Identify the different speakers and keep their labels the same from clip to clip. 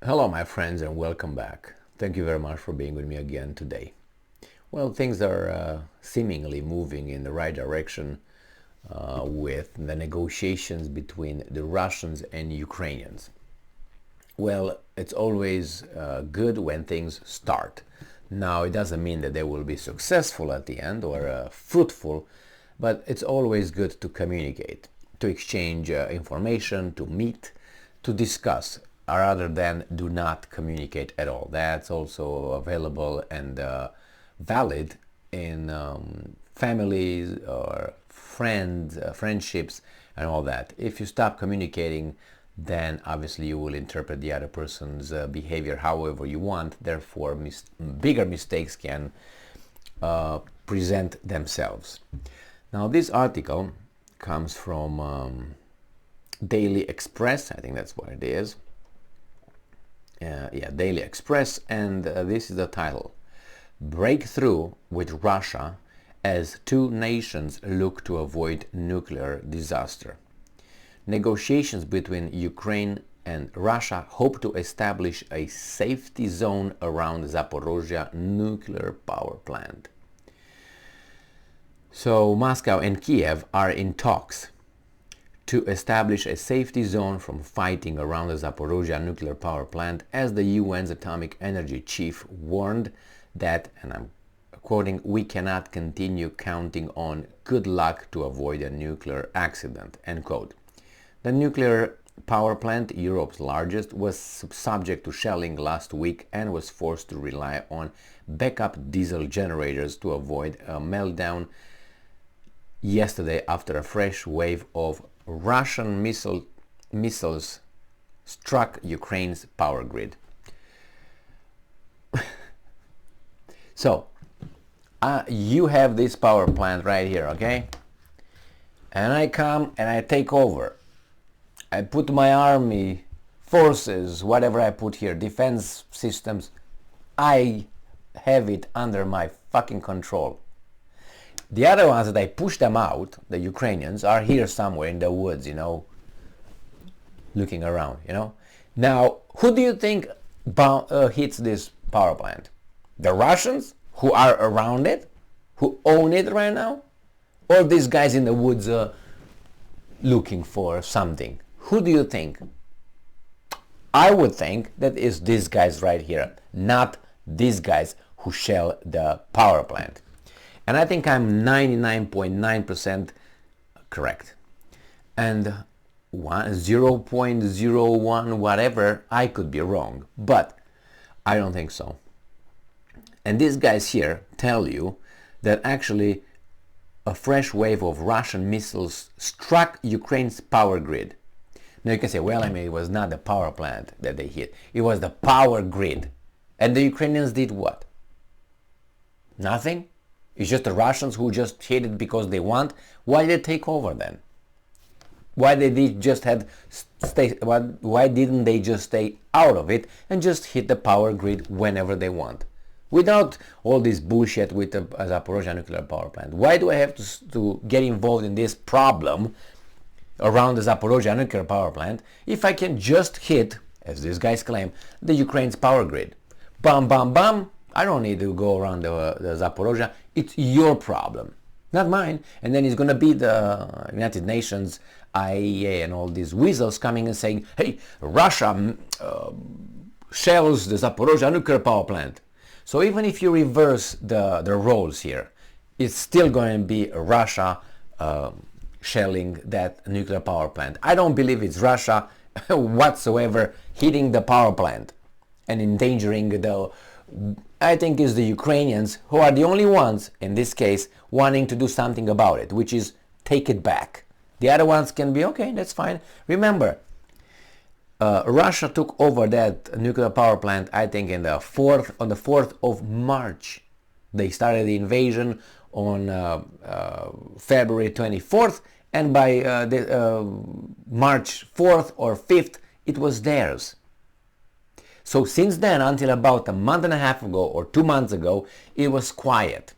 Speaker 1: Hello my friends and welcome back. Thank you very much for being with me again today. Well, things are seemingly moving in the right direction with the negotiations between the Russians and Ukrainians. Well, it's always good when things start. Now, it doesn't mean that they will be successful at the end or fruitful, but it's always good to communicate, to exchange information, to meet, to discuss, rather than do not communicate at all. That's also available and valid in families or friendships and all that. If you stop communicating, then obviously you will interpret the other person's behavior however you want. Therefore, bigger mistakes can present themselves. Now, this article comes from Daily Express. I think that's what it is. Daily Express, and this is the title: Breakthrough with Russia as two nations look to avoid nuclear disaster. Negotiations between Ukraine and Russia hope to establish a safety zone around Zaporozhye nuclear power plant. So Moscow and Kiev are in talks to establish a safety zone from fighting around the Zaporozhye nuclear power plant, as the UN's atomic energy chief warned that, and I'm quoting, "we cannot continue counting on good luck to avoid a nuclear accident," end quote. The nuclear power plant, Europe's largest, was subject to shelling last week and was forced to rely on backup diesel generators to avoid a meltdown yesterday after a fresh wave of Russian missiles struck Ukraine's power grid. So, you have this power plant right here, okay? And I come and I take over. I put my army, forces, whatever I put here, defense systems, I have it under my fucking control. The other ones that I push them out, the Ukrainians, are here somewhere in the woods, looking around, Now, who do you think hits this power plant? The Russians, who are around it, who own it right now? Or these guys in the woods looking for something? Who do you think? I would think that it's these guys right here, not these guys who shell the power plant. And I think I'm 99.9% correct. And 0.01 whatever, I could be wrong. But I don't think so. And these guys here tell you that actually a fresh wave of Russian missiles struck Ukraine's power grid. Now you can say, well, it was not the power plant that they hit. It was the power grid. And the Ukrainians did what? Nothing? It's just the Russians who just hit it because they want. Why did they take over then? Why didn't they just stay out of it and just hit the power grid whenever they want? Without all this bullshit with the Zaporozhye nuclear power plant. Why do I have to get involved in this problem around the Zaporozhye nuclear power plant if I can just hit, as these guys claim, the Ukraine's power grid? Bam, bam, bam. I don't need to go around the Zaporozhye. It's your problem, not mine. And then it's going to be the United Nations, IAEA, and all these weasels coming and saying, hey, Russia shells the Zaporozhye nuclear power plant. So even if you reverse the roles here, it's still going to be Russia shelling that nuclear power plant. I don't believe it's Russia whatsoever hitting the power plant and endangering I think it's the Ukrainians who are the only ones, in this case, wanting to do something about it, which is take it back. The other ones can be, okay, that's fine. Remember, Russia took over that nuclear power plant, I think, on the 4th of March. They started the invasion on February 24th, and by March 4th or 5th, it was theirs. So since then, until about a month and a half ago or 2 months ago, it was quiet.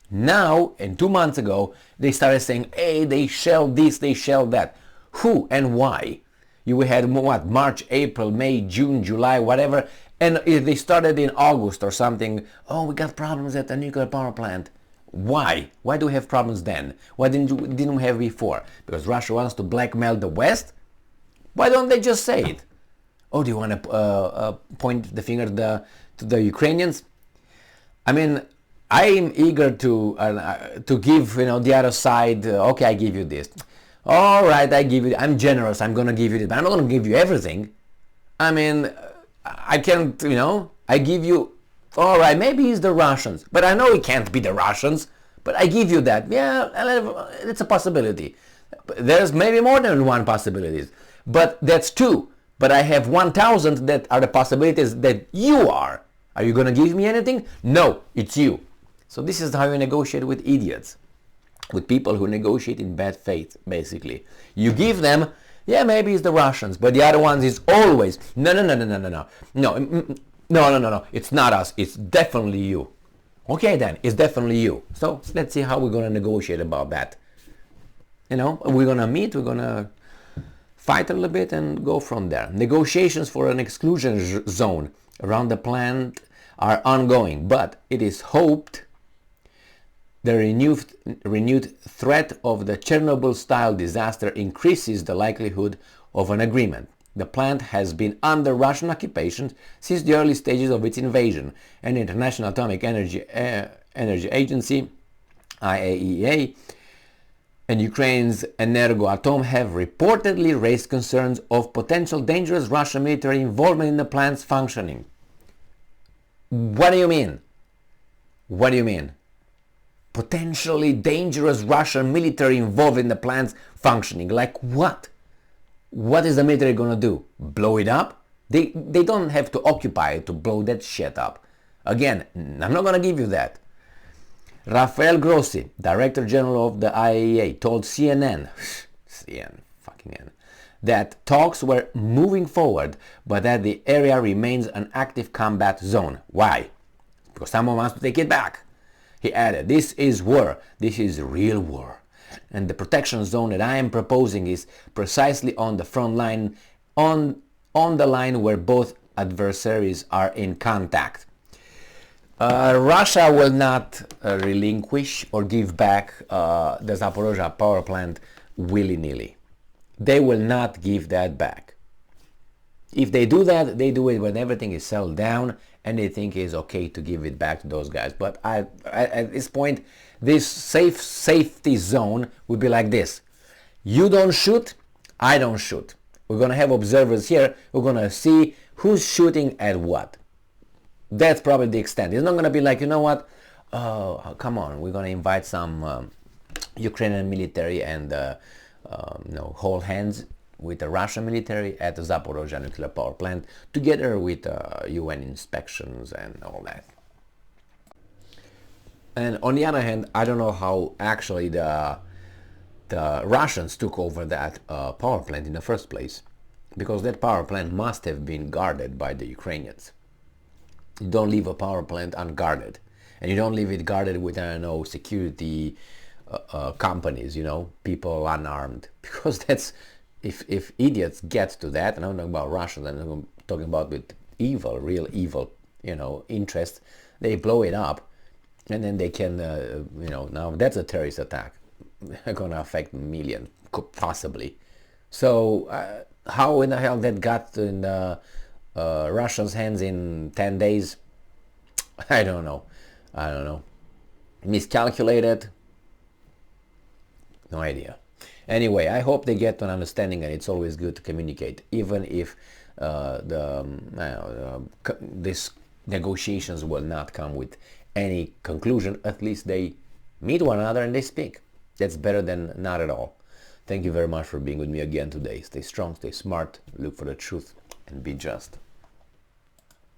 Speaker 1: Now, and 2 months ago, they started saying, hey, they shelled this, they shelled that. Who and why? You had what, March, April, May, June, July, whatever, and if they started in August or something, oh, we got problems at the nuclear power plant. Why? Why do we have problems then? Why didn't we have before? Because Russia wants to blackmail the West? Why don't they just say it? Oh, do you want to point the finger to the Ukrainians? I mean, I'm eager to give, the other side. Okay, I give you this. All right, I give you. I'm generous. I'm gonna give you this, but I'm not gonna give you everything. I mean, I can't. I give you. All right, maybe it's the Russians, but I know it can't be the Russians. But I give you that. Yeah, it's a possibility. There's maybe more than one possibilities, but that's two. But I have 1,000 that are the possibilities that you are. Are you gonna give me anything? No, it's you. So this is how you negotiate with idiots, with people who negotiate in bad faith, basically. You give them, yeah, maybe it's the Russians, but the other ones is always, no, it's not us, it's definitely you. Okay then, it's definitely you. So let's see how we're gonna negotiate about that. We're gonna meet, we're gonna fight a little bit and go from there. Negotiations for an exclusion zone around the plant are ongoing, but it is hoped the renewed threat of the Chernobyl-style disaster increases the likelihood of an agreement. The plant has been under Russian occupation since the early stages of its invasion, and the International Atomic Energy Agency, IAEA, and Ukraine's Energoatom have reportedly raised concerns of potential dangerous Russian military involvement in the plant's functioning. What do you mean? What do you mean? Potentially dangerous Russian military involved in the plant's functioning. Like what? What is the military gonna do? Blow it up? They don't have to occupy it to blow that shit up. Again, I'm not gonna give you that. Rafael Grossi, Director General of the IAEA, told CNN, that talks were moving forward, but that the area remains an active combat zone. Why? Because someone wants to take it back. He added, this is war. This is real war. And the protection zone that I am proposing is precisely on the front line, on the line where both adversaries are in contact. Russia will not relinquish or give back the Zaporozhye power plant willy-nilly. They will not give that back. If they do that, they do it when everything is settled down and they think it's okay to give it back to those guys. But at this point, this safety zone would be like this. You don't shoot, I don't shoot. We're going to have observers here. We're going to see who's shooting at what. That's probably the extent. It's not going to be like, you know what, come on, we're going to invite some Ukrainian military and hold hands with the Russian military at the Zaporozhye nuclear power plant together with UN inspections and all that. And on the other hand, I don't know how actually the Russians took over that power plant in the first place, because that power plant must have been guarded by the Ukrainians. You don't leave a power plant unguarded, and you don't leave it guarded with, I don't know, security companies, people unarmed, because that's, if idiots get to that, and I'm not talking about Russians, I'm talking about with evil, real evil, interests, they blow it up, and then they can, now that's a terrorist attack, gonna affect millions, possibly. So how in the hell that got in the Russians' hands in 10 days? I don't know. Miscalculated? No idea. Anyway, I hope they get to an understanding, and it's always good to communicate, even if these negotiations will not come with any conclusion. At least they meet one another and they speak. That's better than not at all. Thank you very much for being with me again today. Stay strong, stay smart, look for the truth, and be just.